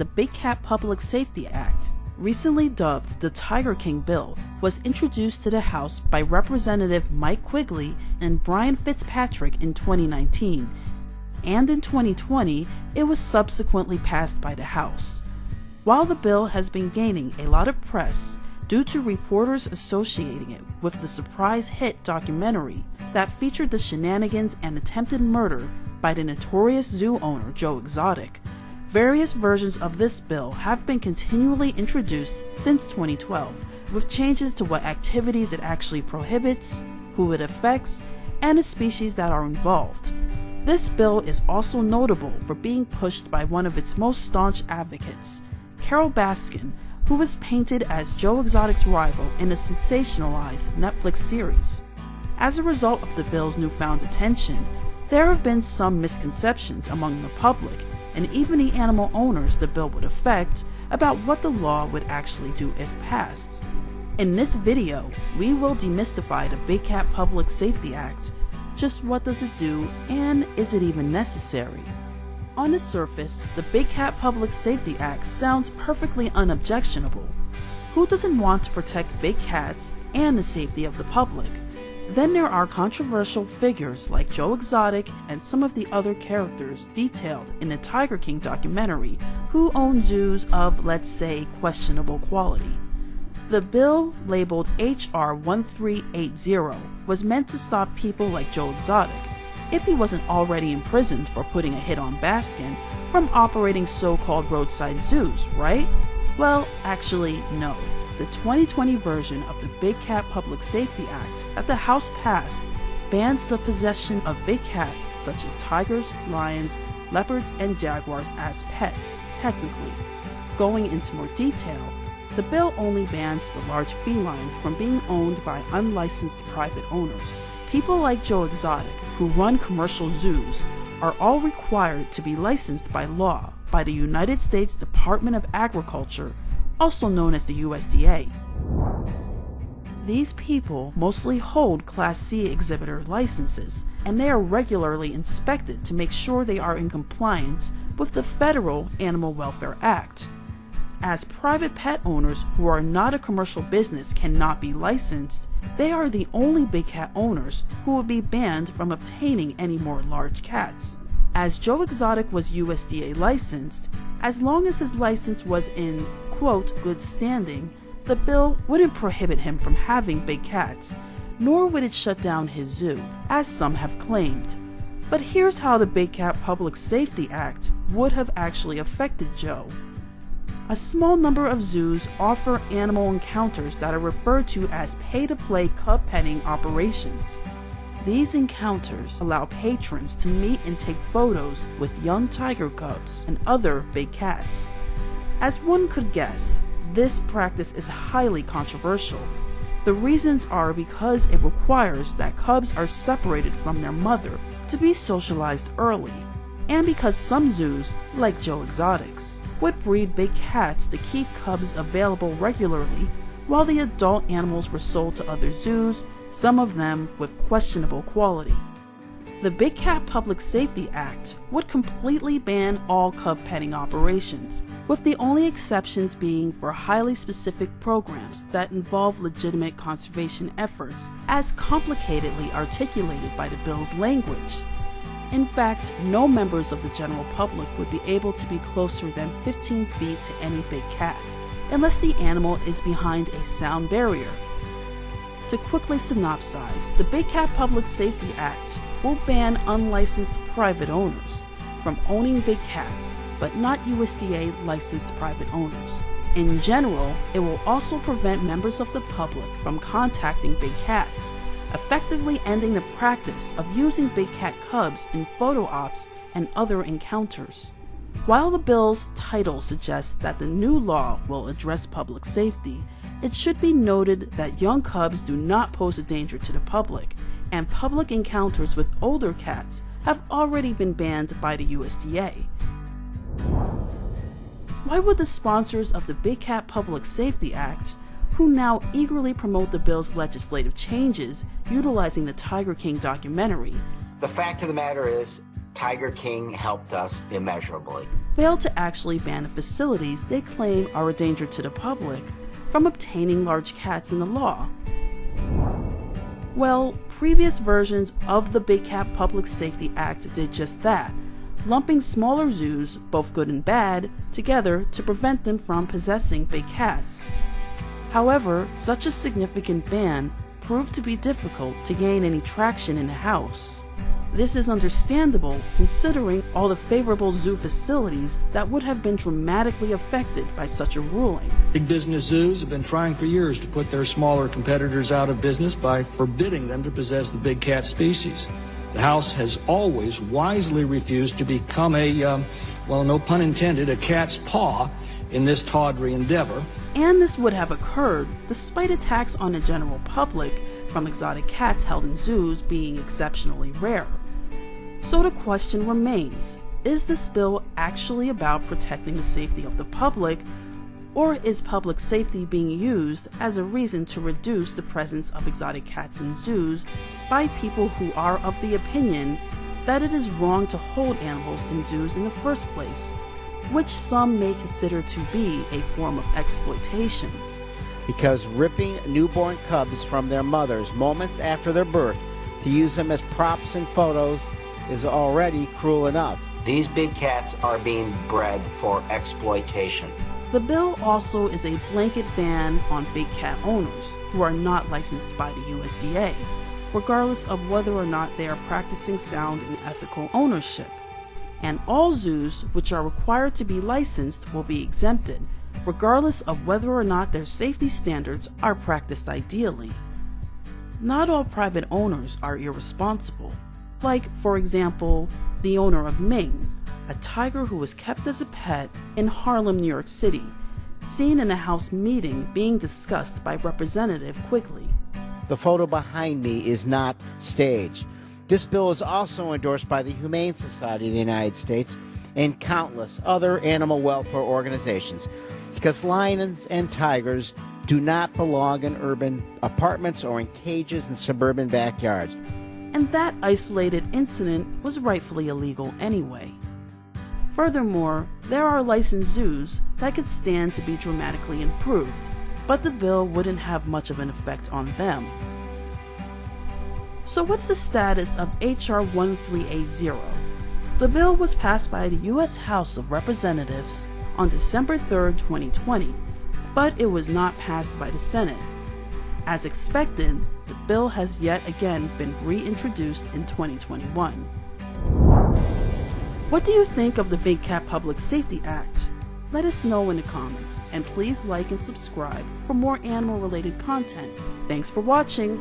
the Big Cat Public Safety Act, recently dubbed the Tiger King Bill, was introduced to the House by Representative Mike Quigley and Brian Fitzpatrick in 2019, and in 2020 it was subsequently passed by the House. While the bill has been gaining a lot of press due to reporters associating it with the surprise hit documentary that featured the shenanigans and attempted murder by the notorious zoo owner Joe Exotic, various versions of this bill have been continually introduced since 2012, with changes to what activities it actually prohibits, who it affects, and the species that are involved. This bill is also notable for being pushed by one of its most staunch advocates, Carole Baskin, who was painted as Joe Exotic's rival in a sensationalized Netflix series. As a result of the bill's newfound attention, there have been some misconceptions among the public and even the animal owners the bill would affect about what the law would actually do if passed. In this video, we will demystify the Big Cat Public Safety Act. Just what does it do, and is it even necessary? On the surface, the Big Cat Public Safety Act sounds perfectly unobjectionable. Who doesn't want to protect big cats and the safety of the public? Then there are controversial figures like Joe Exotic and some of the other characters detailed in the Tiger King documentary who own zoos of, let's say, questionable quality. The bill, labeled H.R. 1380, was meant to stop people like Joe Exotic, if he wasn't already imprisoned for putting a hit on Baskin, from operating so-called roadside zoos, right? Well, actually, no. The 2020 version of the Big Cat Public Safety Act that the House passed bans the possession of big cats such as tigers, lions, leopards, and jaguars as pets, technically. Going into more detail, the bill only bans the large felines from being owned by unlicensed private owners. People like Joe Exotic, who run commercial zoos, are all required to be licensed by law by the United States Department of Agriculture, also known as the USDA. These people mostly hold Class C exhibitor licenses, and they are regularly inspected to make sure they are in compliance with the Federal Animal Welfare Act. As private pet owners who are not a commercial business cannot be licensed, they are the only big cat owners who will be banned from obtaining any more large cats. As Joe Exotic was USDA licensed, as long as his license was in, quote, good standing, the bill wouldn't prohibit him from having big cats, nor would it shut down his zoo, as some have claimed. But here's how the Big Cat Public Safety Act would have actually affected Joe. A small number of zoos offer animal encounters that are referred to as pay-to-play cub petting operations. These encounters allow patrons to meet and take photos with young tiger cubs and other big cats. As one could guess, this practice is highly controversial. The reasons are because it requires that cubs are separated from their mother to be socialized early, and because some zoos, like Joe Exotic's, would breed big cats to keep cubs available regularly while the adult animals were sold to other zoos, some of them with questionable quality. The Big Cat Public Safety Act would completely ban all cub petting operations, with the only exceptions being for highly specific programs that involve legitimate conservation efforts, as complicatedly articulated by the bill's language. In fact, no members of the general public would be able to be closer than 15 feet to any big cat, unless the animal is behind a sound barrier. To quickly synopsize, the Big Cat Public Safety Act will ban unlicensed private owners from owning big cats, but not USDA licensed private owners. In general, it will also prevent members of the public from contacting big cats, effectively ending the practice of using big cat cubs in photo ops and other encounters. While the bill's title suggests that the new law will address public safety, it should be noted that young cubs do not pose a danger to the public, and public encounters with older cats have already been banned by the USDA. Why would the sponsors of the Big Cat Public Safety Act, who now eagerly promote the bill's legislative changes utilizing the Tiger King documentary, the fact of the matter is, Tiger King helped us immeasurably. failed to actually ban the facilities they claim are a danger to the public from obtaining large cats in the law. Well, previous versions of the Big Cat Public Safety Act did just that, lumping smaller zoos, both good and bad, together to prevent them from possessing big cats. However, such a significant ban proved to be difficult to gain any traction in the House. This is understandable considering all the favorable zoo facilities that would have been dramatically affected by such a ruling. Big business zoos have been trying for years to put their smaller competitors out of business by forbidding them to possess the big cat species. The House has always wisely refused to become a, well, no pun intended, a cat's paw in this tawdry endeavor. And this would have occurred despite attacks on the general public from exotic cats held in zoos being exceptionally rare. So the question remains, is this bill actually about protecting the safety of the public, or is public safety being used as a reason to reduce the presence of exotic cats in zoos by people who are of the opinion that it is wrong to hold animals in zoos in the first place, which some may consider to be a form of exploitation? Because ripping newborn cubs from their mothers moments after their birth to use them as props in photos is already cruel enough. These big cats are being bred for exploitation. The bill also is a blanket ban on big cat owners who are not licensed by the USDA, regardless of whether or not they are practicing sound and ethical ownership. And all zoos which are required to be licensed will be exempted, regardless of whether or not their safety standards are practiced ideally. Not all private owners are irresponsible. Like, for example, the owner of Ming, a tiger who was kept as a pet in Harlem, New York City, seen in a House meeting being discussed by Representative Quigley. The photo behind me is not staged. This bill is also endorsed by the Humane Society of the United States and countless other animal welfare organizations, because lions and tigers do not belong in urban apartments or in cages in suburban backyards. And that isolated incident was rightfully illegal anyway. Furthermore, there are licensed zoos that could stand to be dramatically improved, but the bill wouldn't have much of an effect on them. So what's the status of H.R. 1380? The bill was passed by the U.S. House of Representatives on December 3, 2020, but it was not passed by the Senate. As expected, the bill has yet again been reintroduced in 2021. What do you think of the Big Cat Public Safety Act? Let us know in the comments, and please like and subscribe for more animal-related content. Thanks for watching!